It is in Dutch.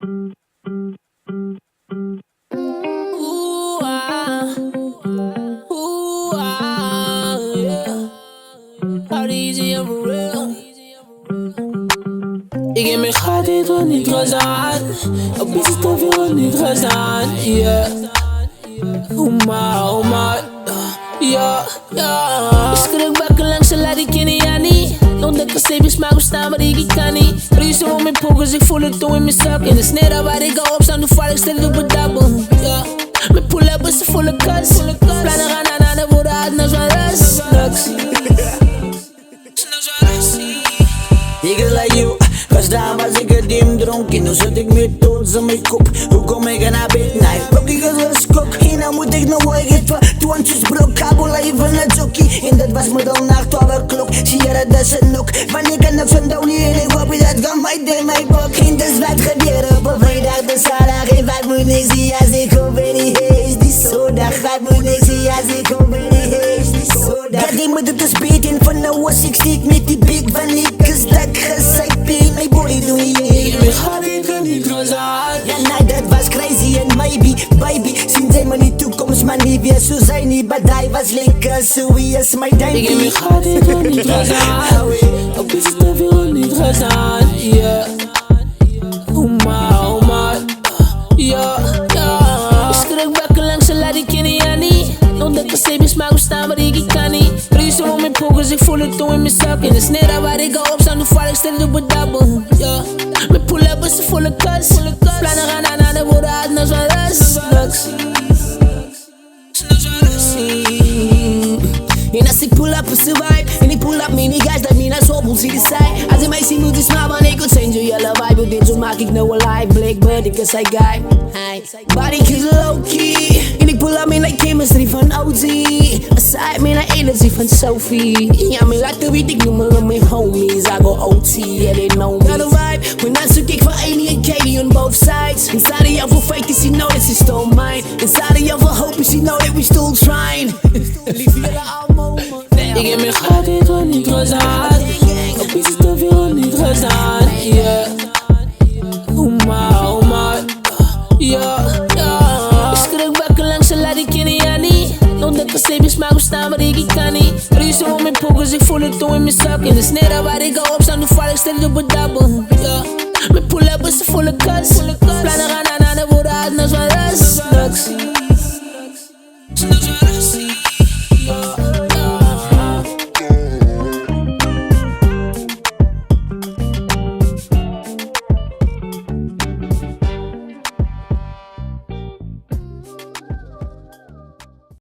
Ooh, ah, ooh, ah, yeah. How easy and for real. Ik heb mijn gat dit wat niet gezien. Op iets te veel wat niet gezien, yeah. Oh my, ja, ja. Ik schrik bakken langs en laat ik in je niet. Ontdek een steepje smaak bestaan, maar ik kan niet. Riezen om mijn pokers, ik voel het toe in mijn zak. In de snare waar ik al op sta, nu val ik stil op het dappen, ja. Mijn pull-up is een volle kas. Plannen gaan aan de woorden uit naar zo'n ras. Niggas like you, gestern was ik het dim dronken. Nu zit ik meer toons aan mijn kop. Hoe kom ik naar bed? Nee, ook ik was kok. En dan moet ik nog wel geven. Twantjes brok, kabel even naar jockey. En dat was middernacht, 12 klok. Zie je dat is een nok. Wanneer kan dat van Downey en ik hoop je dat kan mij door mijn bok. En dus wat gebeurt op een vrijdag de zaterdag. En wat moet ik zien als ik kom in die hees. Die zondag, wat moet ik zien als ik kom in die hees. Die zondag. Ja, die moet het dus beter van nou was ik stiek met die big van niggas. Dat gezegd ben, mijn body doe je heen. Ik ben hard, ik kan niet gezien. Ja, nou dat was crazy and maybe, baby. Zien zij maar niet toekomst, maar niet weer zo zijn niet. Maar hij was lekker, zo wie is mijn duimpje. Ik heb mijn gat, ik kan niet gezien. Op iets te veel niet gezien, yeah. Oh my, ja, ja. Ik schrik bakken langs en laat ik in je niet. Ontdek een steepje smaak bestaan, maar ik kan niet. Riezen om mijn pokers, ik voel het toe in mijn zak. In de snare waar ik al op sta, nu val ik stil op het dappen, ja. Mijn pull-up is een volle kas. Plannen gaan aan de woorden uit naar zo'n ras. En als ik pull up is de vibe. En ik pull up mini guys dat me naar zo boel zie de side. Als je mij ziet moet je smaak, want ik wil change je vibe. Dit zo maak ik nou een live Blackbird, ik is hij guy. Body is low key. En ik pull up me like chemistry van OG. Aside me like energy van Sophie. Ja, me laten weet ik noem me mijn homies. I go OT, yeah they know me. Got a vibe, when I zoek ik van Annie en Katie on both sides. Inside of jou voor fake is he know that she stole mine. Inside of jou voor hope is he know that we still trying. Lief jullie allemaal. Ik heb mijn gat, dit wordt niet gezien. Op iets te veel niet gezien, yeah. Oh my, ja, ja. Ik schrik bakken langs en laat ik in je niet. Ontdek een steepje smaak bestaan, maar ik kan niet. Riezen om mijn pokers, ik voel het toe in mijn zak. In de snare waar ik al op sta, nu val ik stil op het dappen, ja. Mijn pull-up is een volle kas. Plannen gaan aan de woorden uit naar zo'n ras.